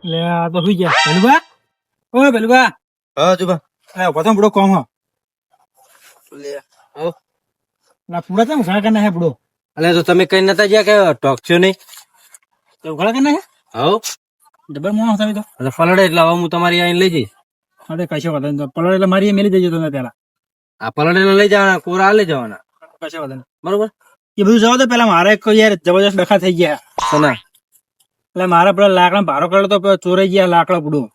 લે આ તો સુઈ ગયા ભેલુભા. ઓ ભેલુભા, હા જુબા. પ્રથમ બડો કોમ હ લે આવો. ના પૂરા કેમ ઉઘાડા કરના હે બડો? અલે તો તમે કઈ નતા ગયા કે ટોક છો નહીં? તો ઉઘાડા કરના હે હાઉ ડબલ મોણો તમે તો. એટલે ફલડે એટલે હવે હું તમારી આઈને લઈ જઈશ. અરે કશો વાંધો નહીં, પલોડ એટલે મારી મેલી દેજો તમે પેલા. આ ફલડે લઈ જવાના, કોરા લઈ જવાના, કશો વાંધો નહીં. બરોબર? એ બધું જવા દો પેલા, મારે એક યાર જબરજસ્ત ડખા થઈ ગયા. સોના એટલે મારા પેલા લાકડા ભારો કર્યો તો પેલો ચોરાઈ ગયા લાકડા પડું.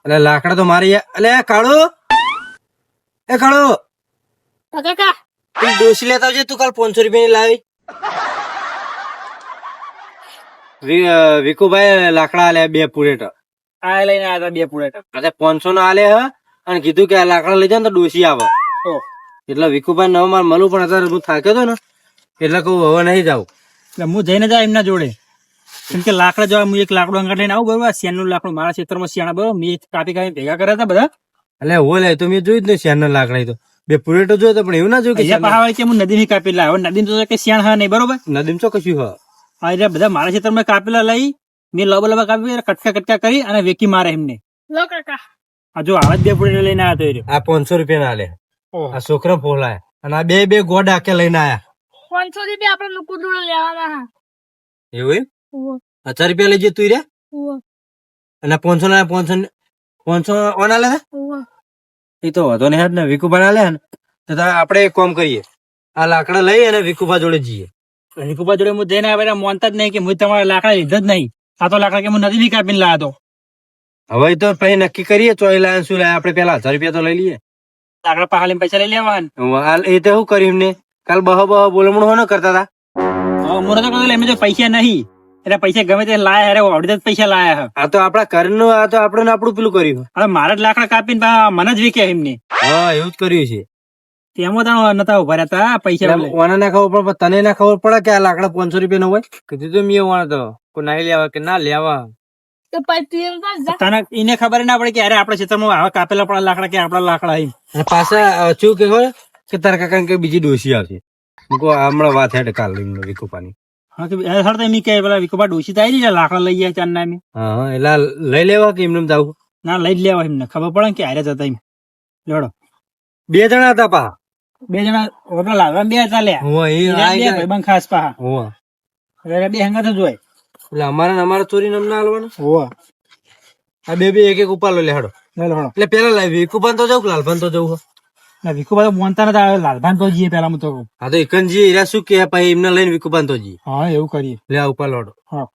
એટલે લાકડા તો મારી અલે કાળો, એ કાળો કાકા તું ડોસી લેતા આવજે. તું કાલ 500 રૂપિયા ની લાવી. વિકુભાઈ લાકડા આલે 2 પુરેટ. આ લઈને આવ્યા હતા 2 પુરેટ. અરે 500 નો આલે હ, અને કીધું કે આ લાકડા લઈ જાવ ને તો ડોસી આવે. એટલે વિકુભાઈ નવ માર મળું, પણ અત્યારે હું થાક્યો હતો ને એટલે કહું હવે નહીં જાઉં. એટલે હું જઈને જાય એમના જોડે, કેમ કે લાકડા જવા હું એક લાકડું અંગાટ લઈને આવું બરોબર. શેનનું લાકડું મારા ક્ષેત્રમાં શિયાળા બરોબર, મેં કાપી કાપી ભેગા કર્યા હતા બધા. એટલે હું લે તો મેં જોયું જ નહીં શેરના લાકડા. તો 2 પુરેટો જોયો તો, પણ એવું ના જોયું કે અહીંયા પહાડ કે હું નદીની કાપી લાવ્યો. નદીમ તો કે શિયાળ હા નહીં બરોબર. નદીમ તો કશું હ. આ એટલે બધા મારા ક્ષેત્રમાં કાપેલા લઈ મેં લબા લબા કાપી કટકા કટકા કરી અને વેકી મારે એમને. લો કાકા આ જો આવા જ 2 પુરેટ લઈને આવ્યો આ 500 રૂપિયા ના આલે. હતો. આ છોકરા ફોલાય, અને આ બે ગોડા કે લઈને આયા. 500 રૂપિયા આપડે નુકુડું લેવાના હા. એવું એમ? ઉવ્વ, 1000 રૂપિયા લઈ જઈએ તું રે, ઉવ્વ, અને 500 ના 500 ઓના લે. ઉવ્વ. એ તો વધો ને હેડ ને વિકુભા ના લે ને, તો આપણે એક કામ કરીએ, આ લાકડા લઈ અને વિકુભા જોડે જઈએ. વિકુભા જોડે હું જઈને આવ્યા મોનતા જ નહીં કે હું તમારા લાકડા લીધા જ નહીં. આ તો લાકડા કે હું નદીની કાપીને લાવ્યો હતો. હવે તો પછી નક્કી કરીએ ચોઈ લાયા શું લાયા. આપણે પેલા 1000 રૂપિયા તો લઈ લઈએ. લાકડા પાહાલીને પૈસા લઈ લેવાના. એ તો શું કર્યું એમને કાલ બહો બોલમણું હો ન કરતા હતા. મોરો તો કહ્યું એમને જો પૈસા નહીં એટલે પૈસા ગમે તે લાયા અરે અડધા જ પૈસા લાયા. આ તો આપણા ઘરનું, આ તો આપણે આપણું પેલું કર્યું. હવે મારા જ લાકડા કાપીને મને જ વીક્યા એમને. હા એવું જ કર્યું છે. તેમાં તો નતા ઉભા રહેતા પૈસા લઈ. ઓના ના ખબર પડે, તને ના ખબર પડે કે આ લાકડા 500 રૂપિયા નો હોય. કીધું તો મેં વાળા તો કોઈ નાઈ લેવા કે ના લેવા. તો પછી એમ તો જા. તને એને ખબર ના પડે કે અરે આપણા ક્ષેત્રમાં આવા કાપેલા પણ લાકડા કે આપણા લાકડા અહીં. અને પાછા શું કે ખબર કે તારા કાકા કે બીજી ડોસી આવશે. મૂકો હમણાં વાત હેડ કાલ વિકુપાની. હા કે હર તો એમ કે પેલા વિકોબા ડોસી થાય ને લાકડા લઈ ગયા ચાંદના એમ. હા એટલે લઈ લેવા કે એમને જાવ. ના લઈ જ લેવા એમને ખબર પડે ને કે હારે જતા એમ. લેવડો 2 જણા હતા પા. 2 જણા ઓટો લાવવા 2 હતા લ્યા. હોવા એ બે ભાઈબંધ ખાસ પાહા. હોવા એટલે 2 હંગાત જ હોય. એટલે અમારા ચોરી નામ ના હાલવાનું. હોવા આ બે એક એક ઉપાડો લે હાડો. લે હળો. એટલે પેલા લાવી વિકુપાન તો જાવ, લાલભાન તો જવું. ના વિકોબા તો મોનતા નતા આવે લાલભાન તો જઈએ પેલા હું તો કહું. હા તો એકનજી એરા શું કે પછી એમને લઈને વિકુપાન તો જી હા એવું કરીએ. લે આ ઉપાડો હાડો. હા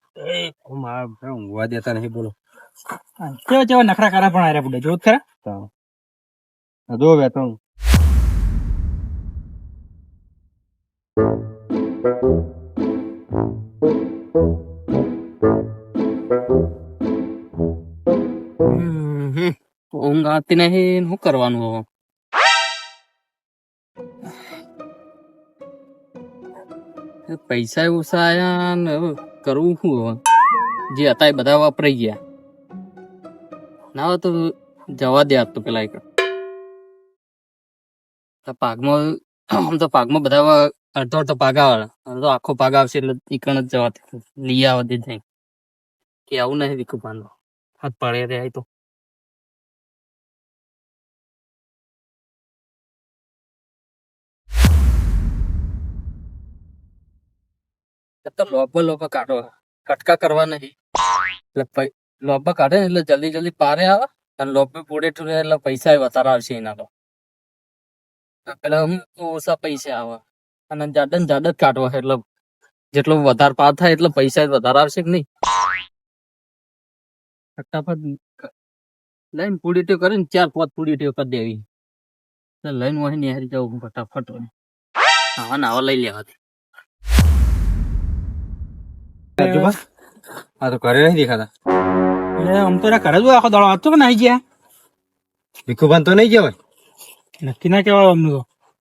મારા ઊંઘવા દેતા નહીં બોલો. કેવા કેવા નખરા કરા પણ આર્યા બુડે જોત ખરા. જો બેઠો ઊંઘ આવતી નહીં, શું કરવાનું હવે? પૈસા ઓછા આયા ને હવે કરવું શું હવે? જે હતા એ બધા વાપરાઈ ગયા. ના હોય તો જવા દે આજ તો પેલા એક પાકમાં, આમ તો પાકમાં બધા અડધો અડધો પાક આવે, અડધો આખો પાક આવશે એટલે ઈકણ જ જવા દે, લઈ આવવા દે જાય કે આવું નહીં વિકુપાન હાથ પાડે રે. તો લોબા કાઢો, કટકા કરવા નહીં એટલે લોબા કાઢે ને એટલે જલ્દી જલ્દી પારે આવે, અને લોબે પૂડે ઠુરે એટલે પૈસા વધારે આવશે એના તો. પેલા હું ઓછા પૈસા આવે, અને જાડે જ કાઢવા એટલે જેટલો વધારે પાર થાય એટલે પૈસા વધારે આવશે કે નહીં. ફટાફટ લઈને પૂડી ટેવ કરીને 4-5 પૂડી ટેવ કરી દેવી, લઈને વહી નિહારી જવું ફટાફટ. હા નાવા લઈ લેવા. આ તો ઘરે નહીં દેખાતા. એટલે આમ તો ઘરે જ હોય આખો દાડો. આજ તો કે નાઈ ગયા. વિકુપાન તો નહીં કહેવાય. નક્કી ના કેવાય અમને તો.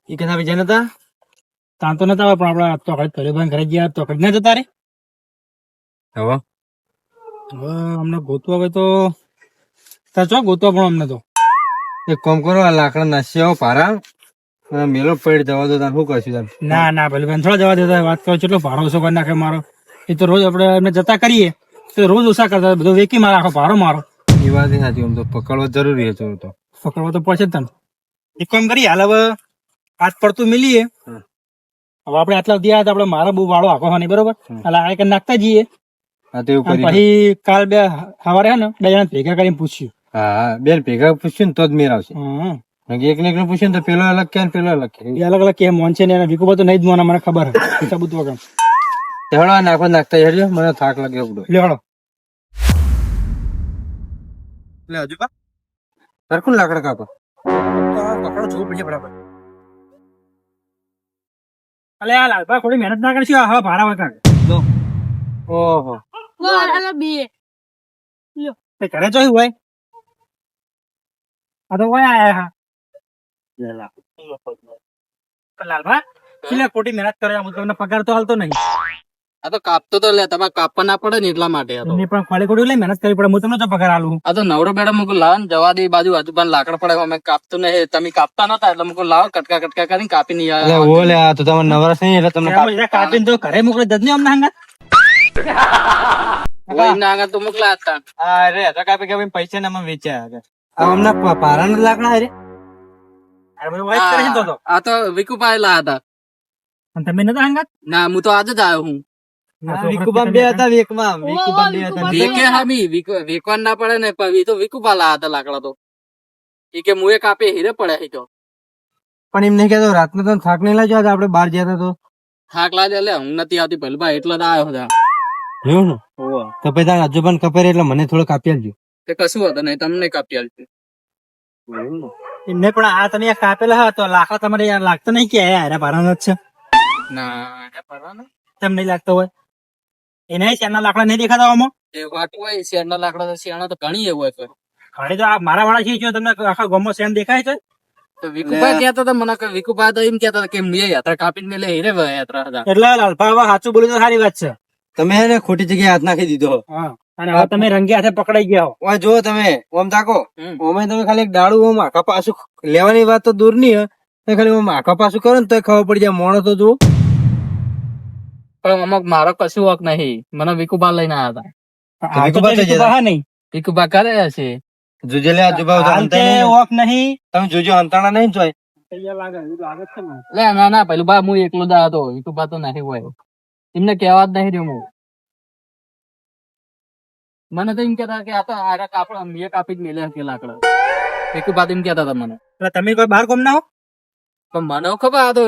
એ કદા બીજા નતા. તાન તો નતા આવે પણ આપડે તો ઘરે બંધ ઘરે ગયા તો ઘરે ના જતા રે. હવે અમને ગોતવા હોય તો તાર ચો ગોતવા પણ અમને તો એક કામ કરો, આ લાકડા નાસ્યા પારા મેલો પડી જવા દો. તાર શું કરશું તાર? ના ના પેલું બેન થોડા જવા દેતા વાત કરો. કેટલો ભાડો ઓછો કરી નાખે મારો. એ તો રોજ આપડે એમને જતા કરીએ તો રોજ ઓછા કરતા બધો વેકી મારે આખો ભારો મારો એ વાત ય સાચી. આમ તો પકડવા જરૂરી છે ચોર તો. પકડવા તો પડશે જ તને. એક કામ કરી હાલ હવે હાથ પડતું મિલીએ. હમ. હવે આપણે આટલા દિયા હતા, આપણે મારો બહુ વાળો આખો નહીં બરોબર. હમ. એટલે આ એક નાખતા જઈએ હા તો એવું અને કરી. પછી કાલ બે સવારે હે ને બે જણા ભેગા કરીને પૂછ્યું. હા બેન ભેગા પૂછ્યું ને તો જ મેર આવશે. હમ. એક ને પૂછ્યું ને તો પેલો અલગ કે ને પેલો અલગ કે. એ અલગ અલગ કે મોન છે ને એના વિકુબા તો નહીં જ મોના, મને ખબર હે સબૂત વગર. હેડો આ નાખો નાખતા હેડજો, મને થાક લાગે બધો. લેવાડો એટલે હજુ પા સરખું લાકડા કાપો. પકડો જોવું પડશે બરાબર. અલે આ લાલભા થોડી મહેનત ના કરશો, હા ભાડા વગર લો. ઓહો વાળા બે તે ઘરે જોયું હોય આ તો હોય આયા હા લાલભા એટલે ખોટી મહેનત કરે, હું તમને પગાર તો હાલતો નહીં. આ તો કાપતો તો લે તમારે કાપવા ના પડે ને એટલા માટે. આ તો એમની પણ ખોટી ખોટી લઈ મહેનત કરવી પડે, હું તમને તો પગાર આલું. આ તો નવરો બેડો મૂકો લાવ ને જવા દે બાજુ આજુ બાજુ લાકડ પડે અમે કાપતું નહીં, તમે કાપતા નતા એટલે મૂકો લાવ કટકા કટકા કરીને કાપી નહીં એટલે ઓ લે આ તો તમારે નવરાશ નહીં એટલે તમને કાપીને તો ઘરે મોકલે જજ ને અમને હંગાત. તો મોકલા હતા. હા રે તો કાપી કાપી પૈસા ને અમે વેચ્યા. આ અમને પારાના લાકડા હે રે. અરે બધું વાત કરે છે તો તો. આ તો વિકુભાઈ લા હતા. અને તમે નતા હંગાત? ના હું તો આજે જ આવ્યો હું. વિકુબામ બે હતા વેકમાં. વિકુબામ બે હતા. વેકે હામી વેકવાન ના પડે ને પણ એ તો વિકુભા લા હતા લાકડા તો. એ કે મુએ કાપે હીરે પડે એ તો. પણ એમ નહીં કહેતો રાતનો તો થાક નહીં લાગ્યો આજે આપણે બહાર ગયા તો. થાક લાગે લે હું નથી આવતી પહેલા ભાઈ એટલે જ આવ્યો હતા. એવું ને તો પછી તારા આજુબાન કપેર એટલે મને થોડો કાપી આલજો. તે કશું હતું નહીં તમને કાપી આલતી. એમને પણ આ તમે કાપેલા હા તો લાકડા તમારે યાર લાગતો નહીં કે આયા ભારાનો જ છે. ના એ પડવા ને. તેમ નહીં લાગતો હોય એને શેરના લાકડા નહીં દેખાતા આમાં. એ વાત હોય શેરના લાકડા તો શેણા તો ઘણી એવું હોય કોઈ. ઘરે તો આ મારા વાળા છે તમને આખા ગામમાં શેન દેખાય છે. તો વિકુભાઈ કહેતા હતા મને કે વિકુભાઈ તો એમ કહેતા હતા કે મેં યાત્રા કાપીને મેલે હીરે યાત્રા હતા. એટલે લાલભા હવે સાચું બોલ્યું તો સારી વાત છે. તમે હે ને ખોટી જગ્યાએ હાથ નાખી દીધો. હા અને હવે તમે રંગે હાથે પકડાઈ ગયા હો. ઓય જો તમે ઓમ તાકો હમ. ઓમે તમે ખાલી એક દાડું ઓમ આખા પાછું લેવાની વાત તો દૂર ની હે ખાલી ઓમ આખા પાછું કરો ને તો ખબર પડી જાય મોણો તો જુઓ. પણ અમુક મારો કશું વક નહીં મને વિકુભા લઈને આવ્યા હતા. આ તો વિકુબા તો વિકુબા હા નહીં. વિકુભા કરે હશે. જોજે લે આજુબાજુ તો હાલ હંતાઈ તે નહીં. વોક નહીં. તમે જોજો હંતાણા નહીં જોય. લે ના ના પેલું બા હું એકલો જ આવ્યો હતો વિકુભા તો નહીં હોય એમને કહેવા જ નહીં રહ્યો હું. મને તો એમ કેતા કે આ તો આરા કાપડ મેં કાપી જ મેલે કે લાકડા. વિકુભા તો એમ કેતા હતા મને. એટલે તમે કોઈ બહાર કોમ ના હો. પણ મને ખબર આ તો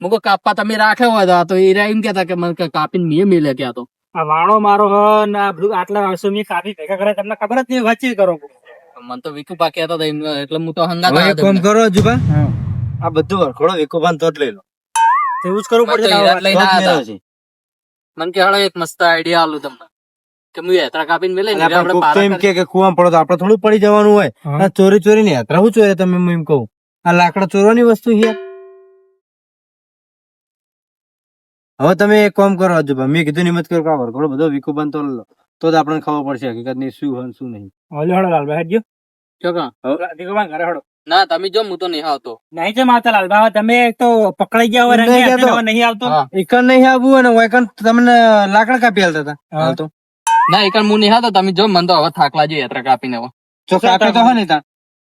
મુકો કાપવા તમે રાખ્યો હોય તો આ તો એ એમ કેતા કે મને કાપીને મેં મેલે કે આ તો. આ વાળો મારો હ ને આ બધું આટલા વર્ષો મેં કાપી ભેગા કરે તમને ખબર જ નહીં વાતચીત કરો. મને તો વિકુભા કહેતા હતા એમ એટલે હું તો હંગાત હવે એક આવ્યો કામ હતો. કરો આજુબા આ બધું વરખોડો વિકોબાન તો જ લઈ લો. એવું જ કરવું મને તો પડશે. હીરા જ લઈને તો જ આવ્યા મેળો હતા. છે. મને કે હાલો એક મસ્ત આઈડિયા આલું તમને કે હું યાત્રા કાપીને મેલે ને અને આપણે આપણે કોક તો પારા એમ કરી- કે કુવામાં પડો તો આપણે થોડું પડી જવાનું હોય. હા. આ ચોરી ચોરી ની યાત્રા શું ચોરે તમે હું એમ કહું. આ લાકડા ચોરવાની વસ્તુ છે. હવે તમે એક કામ કરો આજુબા મેં કીધું નિમત કરો કા વરઘોડો બધો વિકોબાન તો લઈ લો તો જ આપણને ખબર પડશે હકીકત ની શું હોય ને શું નહીં. હલો હળો લાલભાઈ હેડજો. શું કાં? વિકુબા ઘરે હળો. ના તમે જો હું તો નહીં આવતો. નહીં છે માતા લાલભા તમે એક તો પકડાઈ ગયા હોય નહીં રંગે હાથે કહેતો. હવે નહીં આવતો. હા. એકન નહીં આવવું અને વૈકન તમને લાકડા કાપી આલતા હતા. હા. હાલ તો ના એક હું નહીં આવતો તમે જો મને તો હવે થાક લાગ્યો યાત્રા કાપીને હવે. જો કાપે તો હોય ને તાણ.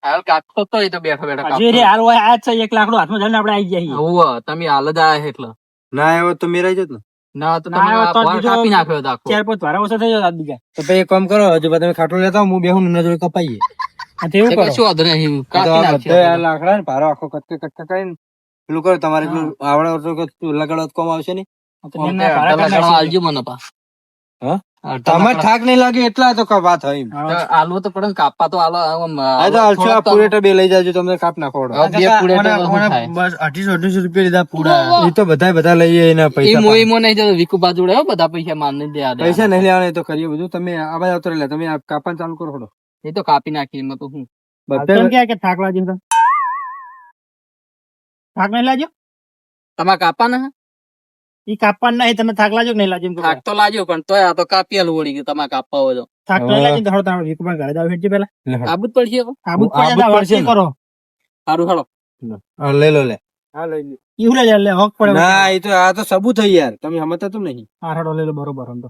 હાલ કાપતો તો એ તો બેઠો બેઠો હજી રે કાપતો. હાલ હોય આ જ છે એક લાકડું હાથમાં જઈને આપણે આવી જઈએ. હોવે, તમે હાલ જ આયા એટલે. ના આવ્યો તો મેરાઈ જત ને. ના તો ના તમે આવ્યો તો આ બીજો- કાપી નાખ્યો હતો આખો. ચાર પાંચ વારા ઓછા થઈ જતા બીજા. તો પછી એક કામ કરો હજુ તમે ખાટલો લેતા આવો, હું બેહું ને એના જોડે કપાઈએ. આ તેવું તે કરો. કશું વાંધો નહીં, તો કાપી આ નાખીએ બધા આ આપણે. લાકડા ને ભારો આખો કટકે કટકે કરીને પેલું કરો તમારે એટલું આવડે તો કે લગાડો તો કોમ આવશે નહીં. તો ઓમ એમના તે ભાડા અડધા કરી લાકડા નાખીએ. આલજો મને પા. હા? અડધા તમારે લાકડા- થાક નહીં લાગે એટલા તો વાત હોય એમ. હા. તો આલવો તો પડે ને, કાપવા તો આલો આમ, આ તો હાલશો, આ થોડોક તો- પૂરેટા બે લઈ જાજો તમને કાપ નાખો. હવે બે પૂરેટા તો શું થાય? બસ 250 રૂપિયા લીધા પૂરા. એ તો બધા લઈએ એના ઈ પૈસા. મોઈ મો નહીં જતો, વિકુભા જોડે હો બધા પૈસા માનને દે આ દે. પૈસા નહીં લેવાના એ તો કરીએ બધું. તમે આ બાજુ આવતો રહેલા તમે આ કાપવાનું ચાલુ કરો થોડો. એ તો કાપી નાખી એમાં તો હું. તમે બધા ક્યાં કે થાક લાગ્યો તો? થાક નહીં લાગ્યો? તમારે કાપવાના હે? ઈ કાપવાનું નહીં, તમે થાક લાગ્યો કે નહીં લાગ્યો એમ કહો. થાક તો લાગ્યો પણ તોય આ તો કાપી આલું વળી ગયું તમારે કાપવા હોય તો. થાક તો નહીં લાગ્યો ને તો હળો તમે વિકુબા ઘરે જાઓ હેડજો પહેલા. આબુ જ પડશે હવે. આબુ જ આબુ જ પડે પડશે ને. કરો. સારું હાલો. હા, લઈ લો લે. ઈ હું લે હોક પડે. ના એ તો આ તો સબૂત થઈ યાર તમે સમજતા તો નહીં. હા હળો લઈ લો બરોબર આમ તો.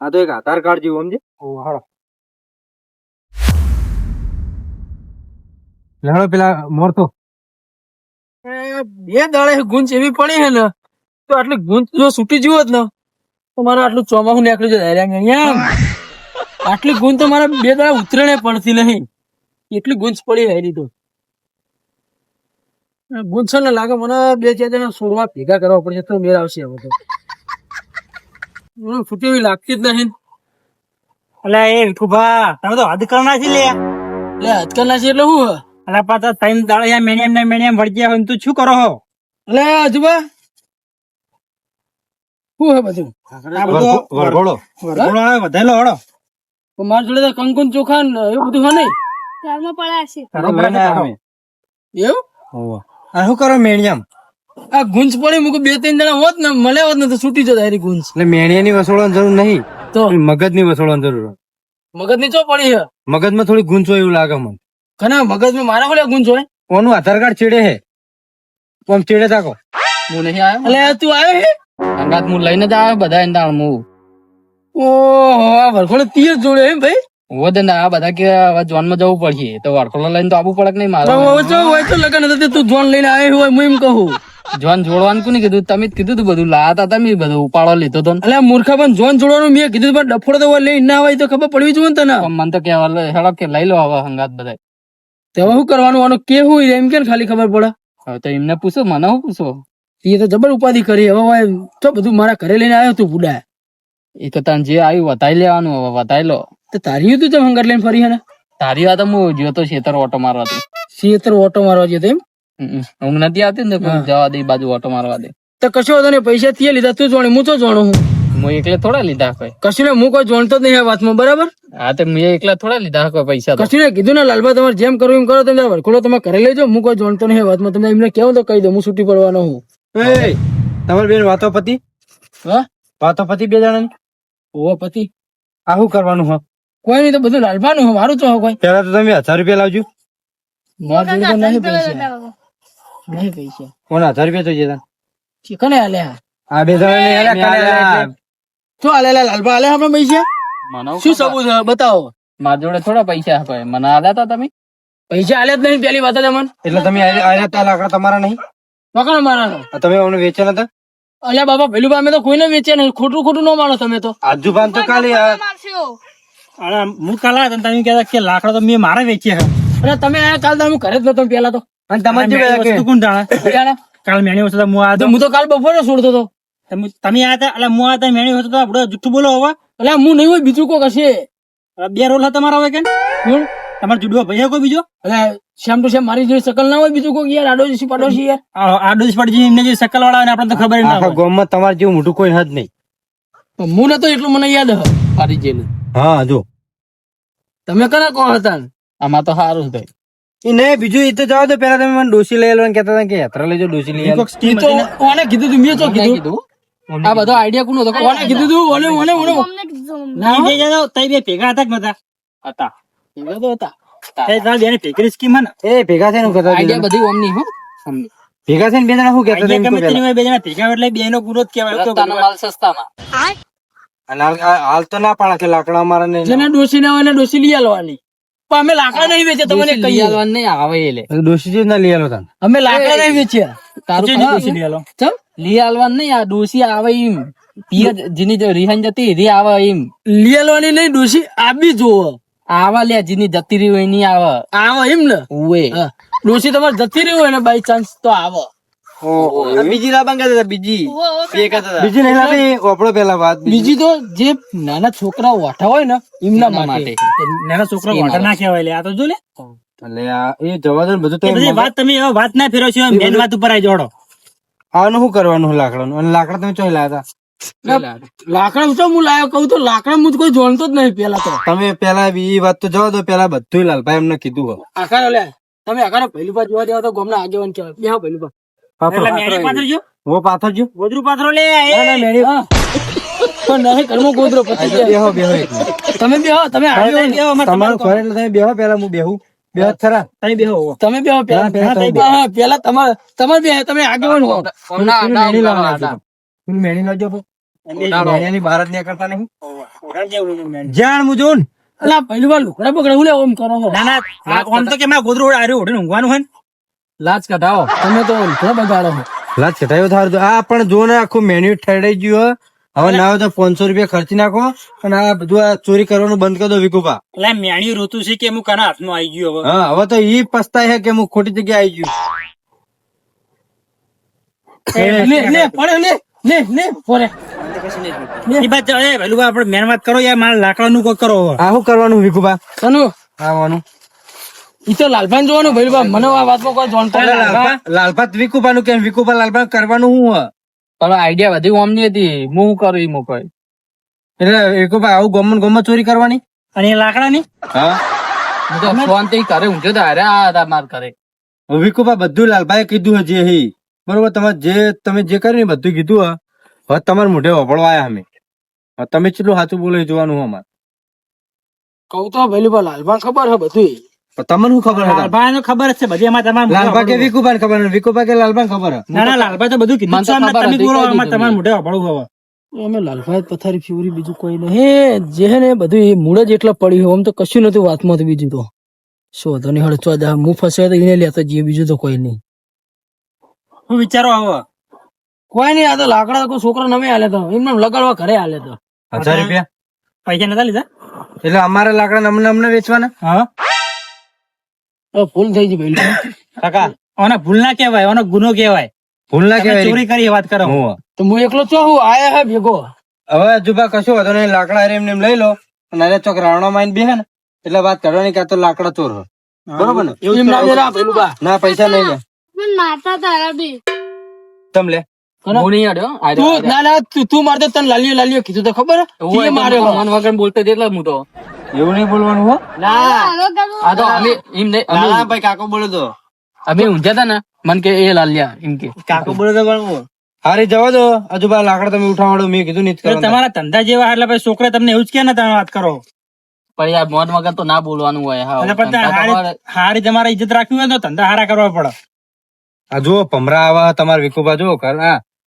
આ તો એક આધાર કાર્ડ જેવું સમજે. હાલો લેડો પેલા મોરતો. બે દાડે ગુંજ એવી પડી હે ને તો આટલી ગુંજ જો છૂટી જીવો જ ને તો મારે આટલું ચોમાસું નીકળ્યું છે. આટલી ગુંજ તો મારા બે દાડા ઉતરણે પડતી નહીં, એટલી ગુંજ પડી રહી તો ગુંજ છે ને લાગે મને 2-4 જણા છોડવા ભેગા કરવા પડશે તો મેળ આવશે. હવે તો છૂટી એવી લાગતી જ નહીં. એટલે એ વિઠુભા તમે તો હદ કરના છે લે. એટલે આજકાલના છે એટલે શું એટલે પાછા 3 દાડા મેણિયમ ને મેણિયમ વળગ્યા હોય ને તું શું કરો હો? એટલે આજુબા શું હે બધું? આ બધો વરઘોડો. વરઘોડો આવે વધારેલો હળો. તો મારા જોડે તો કંકુન ચોખા ને એવું બધું હે નહીં. ચારમાં પડ્યા છે. તારો લઈને આયા અમે. એવું હોવે. આ શું કરો મેણિયમ? આ ગુંજ પડી મૂકે 2-3 જણા હોત ને મળે હોત ને તો છૂટી જત હારી ગુંજ. એટલે મેણિયાની વસોળવાની જરૂર નહીં, તો મગજની વસોળવાની જરૂર. મગજ ની ચો પડી હે? મગજમાં થોડી ગુંચ હોય એવું લાગે મને. ઘણા મગજમાં મારા ભલે ગુંજ હોય. કોનું આધાર કાર્ડ ચેડે હે? કોમ ચેડે તાકો. હું નહીં આવ્યો. એટલે તું આવ્યો હે? અંગાત હું લઈને જ આવ્યો બધા એંદાણ હું. ઓહો આ વરખોડે તીર જોડે એમ ભાઈ. વધે ને આ બધા કે હવે જોન માં જવું પડશે તો વરખોડો લઈને તો આવવું પડે કે નહીં મારે? હોય તો લગન હતું તું જોન લઈને આવ્યો હોય હું એમ કહું. જોન જોડવાનું કોને કીધું? તમે જ કીધું તું બધું લાતા તમે બધું ઉપાડો લીધો તો. એટલે મૂર્ખા પણ જોન જોડવાનું મેં કીધું પણ ડફોડો તો લઈ ના હોય તો ખબર પડવી જોઈએ ને તને. મને તો કેવા હેડો કે લઈ લો હવે હંગાત બધા. તે શું કરવાનું આનું કેવું એમ કે ખાલી ખબર પડે. હવે તો એમને પૂછો મને શું પૂછો? એ તો જબર ઉપાધિ કરી. હવે તો બધું મારા ઘરે લઈને આવ્યો તું બુડા. એ તો તને જે આવ્યું વધાઈ લેવાનું હવે વધાઈ લો. તો તારી તું ચમ હંગાત લઈને ફરી હે ને? તારી વાત હું ગયો તો ખેતર ઓટો મારવા દે. ખેતર ઓટો મારવા જતો એમ? ઊંઘ નથી આવતી ને જવા દે બાજુ ઓટો મારવા દે. તો કશો હતો ને પૈસા તે લીધા તું જોણે હું તો જાણું હું એકલે થોડા લીધા કોઈ કશું ને હું કોઈ જાણતો જ નહીં આ વાતમાં બરાબર. હા તો મેં એકલા થોડા લીધા કોઈ પૈસા કશું ને કીધું ને લાલબા તમારે જેમ કરવું એમ કરો તમે વરખોડો તમે ઘરે લેજો હું કોઈ જાણતો નહીં વાતમાં તમને એમને કેવું તો કહી દો હું છૂટી પડવાનો હું. તમારી બેન વાતો પતિ? હા વાતો પતિ બે જણાની? ઓહો પતિ. આ શું કરવાનું હો? કોઈ નહીં તો બધું લાલબાનું હો મારું તો કોઈ. પેલા તો તમે 1000 રૂપિયા લાવજો. મારા જોડે તો નહીં પૈસા. નહીં પૈસા. કોને 1000 રૂપિયા જોઈએ તને? કને આલ્યા? આ બે જણાને શું આલેલા લાલબા આલે આપણે પૈસા? શું સબૂત છે બતાવો. મારા જોડે થોડા પૈસા હોય મને આલ્યા તા તમે? પૈસા આલ્યા જ નહીં પેલી વાત જ મને. એટલે તમે આયા તા લાકડા તમારા નહીં? પકડો મારા. તમે અમને વેચ્યા નતા? અલ્યા બાબા પેલું અમે તો કોઈને વેચ્યા નહીં. ખોટું ખોટું ન માનો તમે તો. આજુબાન તો કાલે મારશો. અરે હું કાલ આવ્યા તમે કહેતા કે લાકડા તો મેં મારા વેચ્યા છે. અરે તમે આયા કાલ તો હું ઘરે જ નતો પેલા તો. અને તમારે જે મેણી વસ્તુ કોણ જાણે? કાલ મેણી વસ્તુ હું આવ્યો હું તો કાલ બપોરે છોડતો હતો. તમે આયા હતા એટલે હું આવ્યા હતા મેણી વસ્તુ આપડે જુઠ્ઠું બોલો હવે. એટલે હું નહીં હોય બીજું કોઈ હશે. 2 રોલ હતા તમારા હવે કે કોણ? તમારે જુડવા ભાઈ કોઈ બીજો? એટલે શ્યામ તો શ્યામ મારી જોડે શકલ ના હોય બીજું કોઈ યાર આડોશી પાડોશી યાર. આ ડોસ પડી એમને જે શકલ વાળા હોય ને આપણને તો ખબર ના આખા હોય. ગામમાં તમારે જેવું મોટું કોઈ હદ નહીં. હું નતો એટલું મને યાદ હ ફારી જેલું. હા જો તમે કના કોણ હતા? આમાં તો સારું થાય. એ નહીં બીજું એ તો જાવ તો પેલા તમે મને ડોસી લઈ આલો કહેતા હતા કે યાત્રા લેજો ડોસી લઈ આલો. કોક સ્કીમ તો હતી ને. કોને કીધું તું? મેં તો કીધું. આ બધો આઈડિયા કોનો હતો? કોને કીધું તું? ઓલે ઓલે ઓલે અમને કીધું. નહીં જઈ જતો, તઈ બે ભેગા હતા કે નતા? હતા. એવા તો હતા. તઈ તારા બેને ભેગરી સ્કીમ હે ને? એ ભેગા થઈને કહેતા આઈડિયા બધી ઓમની હો. ભેગા થઈને બે જણા શું કહેતા આઈડિયા ગમે હતા તેની હોય, બે જણા ભેગા એટલે બેનો ગુનો જ કહેવાય. તો રસ્તાના માલ સસ્તામાં. અને હાલ તો ના પાડા કે લાકડા અમારા ને જેને ડોસી ના હોય એને ડોસી લઈ આલવાની. પણ અમે લાકડા નહીં વેચ્યા તમને કહી આલવાનું નહીં આવે એટલે. ડોસી જ ના લઈ આલો તને. અમે લાકડા નહીં વેચ્યા. તારું જેની ડોસી લઈ આલો. ચમ લઈ આલવાનું નહીં. આ ડોસી આવે એમ પિયર જેની જો રિહાન જતી રી આવે એમ લઈ આલવાની નહીં. ડોસી આવી જોવો આવા લે જેની જતી રહી હોય નહીં આવે. આવે એમ ને ઓએ ડોસી તમારે જતી રહી હોય ને બાય ચાન્સ તો આવે. બીજી લાબાં કહેતા હતા બીજી બીજી નહીં લાવી ઓપડો પેલા વાત બીજી તો જે નાના છોકરાઓ વાઠા હોય ને એમના માટે. નાના છોકરો વાંઢા ના કહેવાય લે. આ તો જો લે. એટલે આ એ જવા દો ને બધું એ બધી વાત તમે હવે વાત ના ફેરવો છો, મેન વાત ઉપર આવી જોડો. આનું શું કરવાનું લાકડાનું? અને લાકડા તમે ચોઈ લાયા લાકડા તો હું લાયો કહું તો લાકડા હું તો કોઈ જોણતો જ નહીં પેલા તો. હતા? તમે પેલા એ વાત તો જવા દો. પેલા બધું લાલભાઈ એમને કીધું હોય. આખા લે તમે આખા પહેલી બાર જોવા જાવ તો ગામના આગેવાન કહેવાય. બેહો પહેલી બાર. એટલે મેણી પાથરજો, હું પાથરજો. ગોદરું પાથરો લે. હા. તો નહીં ઘરમાં ગોદરો પતી જાય. બેહો બેહો એક મિનિટ. તમે બેહો તમે આગેવાન. તમારું ઘર એટલે તમે બેહો પેલા હું બેહું. બેહો જ ખરા. તમે બેહો. તમે બેહો પેલા. પેલા તમે હા, પેલા તમારે બે તમે આગેવાન હો. પેલું મેણી લાવવાનું હતું. પેલું મેણી લાવજો. મેણિયાની બહાર જ નીકળતા નહીં. ઓઢાડ જેવું મેન. જાણ હું જોઉં ને. અલા પહેલી વાર લુકડા બગડા હું લેવો એમ કરો છો? ના ના આમ તો કે મારા ગોદરું આર્યું ઓઢીને ઊંઘવાનું હોય ને. લાજ કઢાવો તમે તો લુકડા બગાડો છો. લાજ કટાયો થાર તો આ પણ જો ને આખું મેન્યુ ઠેડાઈ ગયું હે. હવે ના હોય તો 500 રૂપિયા ખર્ચી નાખો અને આ બધું આ ચોરી કરવાનું બંધ કરી દો વિકુભા. એટલે મેણ્યું રોતું છે કે હું કાના હાથમાં આવી ગયો હવે. હા હવે તો ઈ પસ્તાય છે કે હું ખોટી જગ્યાએ આવી ગયું. લે લે પડે લે પોરે. એ બાદ એ ભલું આપણે મેન વાત કરો યાર મારા લાકડાનું કોઈ કરો હવે. આ શું કરવાનું વિકુભા? તનુ આવવાનું ઈ તો લાલભાઈ જોવાનું ભાઈ બા મને આ વાતમાં કોઈ જાણતો નથી. લાલભાત વિકુભાનું કેમ વિકુભા લાલભા કરવાનું શું હે? પણ આઈડિયા બધી ઓમની હતી હું કરું ઈ મોકો એટલે વિકુભા આવું ગમન ગમત ચોરી કરવાની? અને એ લાકડાની હા હું તો શાંતિ કરે ઊંઘ્યો તો હારે આ હતા માર કરે. વિકુભા બધું લાલભાઈ કીધું હજી હી બરોબર. તમે જે કર્યું ને બધું કીધું હે. હવે તમારા મોઢે વપડવા આયા અમે. હવે તમે કેટલું સાચું બોલો એ જોવાનું અમારે. કહું તો ભાઈ બા લાલભાઈ ખબર હે બધું. પણ તમને શું ખબર હતી? લાલભાઈ ખબર જ છે બધી એમાં તમારે લાલભા કે વિકુભા ને ખબર વિકુભા કે લાલભા ખબર હે? ના ના લાલભાઈ તો બધું કીધું મને તો છે અમને. ખબર તમે હતી, બોલો કહી આમાં દીધું તમારે મેં. મોઢે વાપરવું હવે. અમે લાલભાઈ પથારી ફ્યુરી બીજું કોઈ નહીં જે હે ને બધું એ મૂળ જ એટલા પડ્યું આમ તો કશું નતું વાતમાં તો બીજું તો શું હતો નહીં હળચવા જા હું ફસે તો એને લેતો જઈએ બીજું તો કોઈ નહીં. હું વિચારો હવે કોઈ નહીં આ તો લાકડા કોઈ છોકરા નમે હાલે તો એમને લગાડવા ઘરે હાલે તો 1000 રૂપિયા પૈસા નતા લીધા. એટલે અમારા લાકડા અમને વેચવાના? હા ભૂલ થઈ ગઈ ભાઈ. કાકા ઓને ભૂલ ના કહેવાય ઓનો ગુનો કહેવાય. ભૂલ ના તમે કહેવાય. ચોરી કરી વાત કરો. હું તો હું એકલો ચો હું આયા હે ભેગો. હવે જુબા કશું વાંધો નહીં. લાકડા હારે એમને એમ લઈ લો અને અરે ચોક રાવણા માં બેહે ને એટલે વાત કરવાની કે આ તો લાકડા ચોર હે. બરોબર ને? એવું એમ જ ના કરો. દેરા પેલું બા. ના પૈસા નહીં લે. મને મારતા તારા બી. તમ લે. હું નહીં આડ્યો. તું ના ના તું મારતો તને લાલીઓ કીધું તો ખબર હે માર્યો મન વગર બોલતો એટલે હું તો એવું નહીં બોલવાનું હો. ના હાલો કાકા. આ તો અમે એમ નહીં ના ભાઈ કાકો બોલો તો. અમે ઊંઝા હતા ને મન કે એ લાલિયા એમ કે કાકો બોલો તો પણ હારી જવા દો. આજુબા લાકડા તમે ઉઠાવાડો મેં કીધું નહીં એટલે તમારા ધંધા જેવા એટલે પછી છોકરા તમને એવું જ કે ને તમે વાત કરો. પણ યાર મોન વગર તો ના બોલવાનું હોય. હા એટલે પણ હારી તમારે ઇજ્જત રાખવી હોય તો ધંધા હારા કરવા પડે. આ જુઓ ભમરા આવા તમારા વિકુભા જુઓ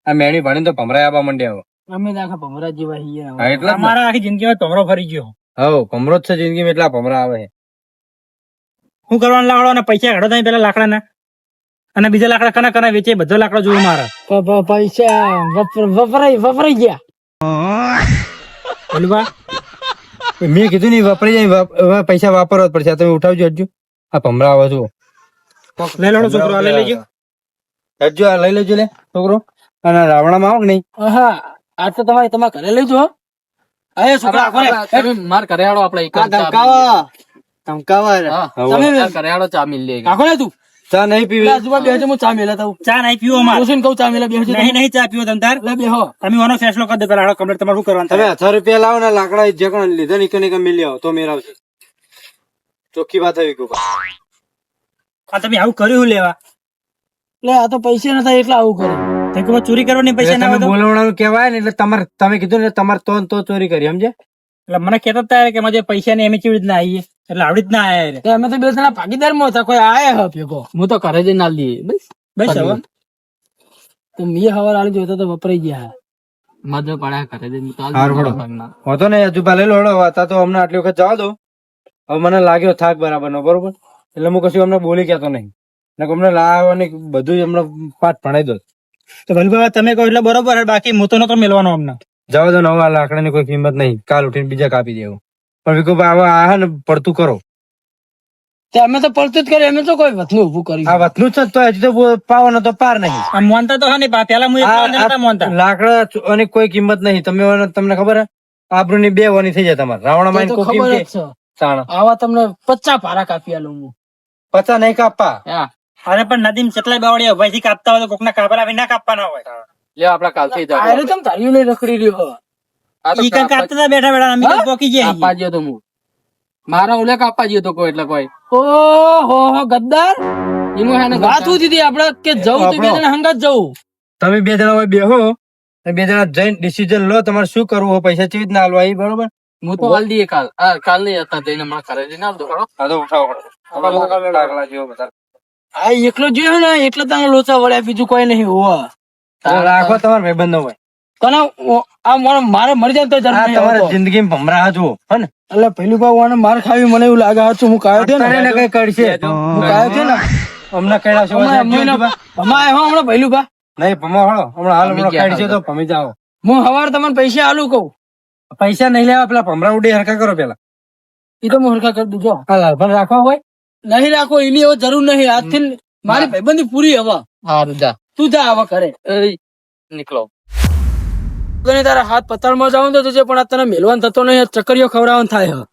આ મેણી ભણી તો ભમરા આવવા માંડ્યા હવે. અમે આખા ભમરા જેવા છીએ. હા એટલે જ ને. તમારા આખી જિંદગીમાં તમરો ફરી ગયો. હવ ભમરો જ છે જિંદગીમાં એટલા ભમરા આવે. શું કરવાનું લાકડો અને પૈસા કાઢો તમે પેલા લાકડાના અને બીજા લાકડા કના કના વેચે બધો લાકડો જોવો મારા. પૈસા વપરાઈ ગયા. બોલવા મેં કીધું નહીં વાપરી જાય હવે પૈસા વાપરવા જ પડશે. આ તમે ઉઠાવજો હજુ. આ ભમરા આવે જુઓ. લઈ લો છોકરો આ લઈ લેજો. હજુ આ લઈ લેજો લે છોકરો. અને રાવણામાં આવો કે નહીં? હા આ તો તમારા ઘરે લઈ જો. અરે છોકરા માર ઘરે આડો આપણે એક ઘરે આડો ચા મિલ લે કાકો લે તું ચા નહીં પીવી? આજુબા બેહજો હું ચા મેલા તું ચા નહીં પીવો મારે. પૂછીને કહું ચા મેલા બેહજો નહીં નહીં ચા પીવો તમે તાર. લે બેહો. તમે ઓનો ફેસલો કરી દો પેલા હાડો કમ્પ્લીટ તમારે શું કરવાનું તમે થાય. 1000 રૂપિયા લાવો ને લાકડા જે કણ લીધા ને કે મિલી આવો તો મેળવશે. ચોખ્ખી વાત આવી ગયું. આ તમે આવું કર્યું લેવા લે આ તો પૈસા નતા એટલે આવું કરે. તમે કહો ચોરી કરવાની પૈસા ના તમે હોય તો? બોલવાનું કહેવાય ને એટલે તમે કીધું ને તમારે તો ચોરી કરી સમજે. એટલે મને કહેતા હતા કે મારે પૈસા ને એમ કેવી રીતના આવીએ એટલે આવડી જ ના આયા રે. અમે તો બે જણા ભાગીદાર માં હતા કોઈ આયા હે ભેગો. હું તો ઘરે જઈને ના લઈએ બસ બસ હવે તો મેં હવાર આલી જોતા તો વપરાઈ ગયા. મજો પડ્યા ઘરે જઈને હોતો ને હજુ લઈ લો હળો. હતા તો અમને આટલી વખત જવા દો. હવે મને લાગ્યો થાક બરાબર નો બરોબર એટલે હું કશું અમને બોલી કહેતો નહીં. અમને લાવવાની બધું અમને પાઠ ભણાઈ દો. તો ભલે બાબા તમે કહો એટલે બરોબર હે, બાકી હું તો નતો મેળવાનો અમને. જવા દો ને હવે આ લાકડાની કોઈ કિંમત નહીં. કાલ ઉઠીને બીજા કાપી દેવું. પણ વિકુભાઈ હવે આ ને પડતું કરો. અમે તો પડતું જ કરીએ. અમે તો કોઈ વતનું ઉભું કર્યું. આ વતનું છે તો હજી તો પાવાનો તો પાર નહીં. આમ મોનતા તો હા નહીં પેલા હું એક મોનતા. લાકડા અને કોઈ કિંમત નહીં. તમને ખબર હે આબરૂ ની 2 વાની થઈ જાય તમારે. રાવણા માં કોઈ ખબર જ કિંમત છે. તાણ આવા તમને 50 ભારા કાપી આલું હું. 50 નહીં કાપવા. અરે પણ નદીમ ચટલા બાવળિયા ભાઈ થી કાપતા હોય તો કોકના કાપરા બી ના કાપવાના હોય. લે આપડા કાલથી જ આરે તમ તારી લઈ રખડી રહ્યો. ઈ કઈ કાપતા હતા બેઠા બેઠા અમે તો પોકી ગયા. કાપા જ્યો તો હું મારા ઓલે કાપા જ્યો તો કોઈ એટલે કોઈ ઓહો ગદ્દાર એનું હેને વાત હું દીધી આપણે કે જવું તો બે જણા હંગાત જવું. તમે 2 જણા હોય બેહો. 2 જણા જઈને ડિસિઝન લો તમારે શું કરવું હોય. પૈસા ચેવી રીતના આલવા એ બરોબર. હું તો હાલ દઈએ કાલ નહીં હતા જઈને હમણાં ઘરે જઈને આલ દો. હા તો ઉઠાવો. લાકડા જેવો બધા આ એકલો જોયો ને એટલે તને લોચા વળ્યા બીજું કોઈ નહીં હોવા. રાખો તમારા ભાઈબંધો હોય. તને મારે મરી જાય તો જરૂર આ નહીં તમારે આવતો. જિંદગીમાં ભમરા જુઓ હે ને એટલે પેલું ભાઈ આને માર ખાવી મને એવું લાગે હાચું હું કાયો છે તને ને કઈ કરશે હું કાયો છે ને હમણાં કઈડા છે હમણાં હમણાં પહેલું ભા નહીં ભમા હળો હમણાં હાલ હમણાં કાઢશે તો ભમી જાઓ હું હવાર તમને પૈસા આલું કહું પૈસા નહીં લેવા પેલા ભમરા ઉડે હરકા કરો પેલા એ તો હું હરખા કરી દઉં જો આ લાલભાન રાખવા હોય નહીં રાખો એની હવે જરૂર નહીં આજથી મારી ભાઈબંધી પૂરી હવે હારું જા તું જા હવે કરે એ નીકળો તને તારા હાથ પતાળમાં જવાનું તો જજે પણ આ તને મેલવાન થતો નહીં ચક્કરીઓ ખવડાવવાનું થાય હવે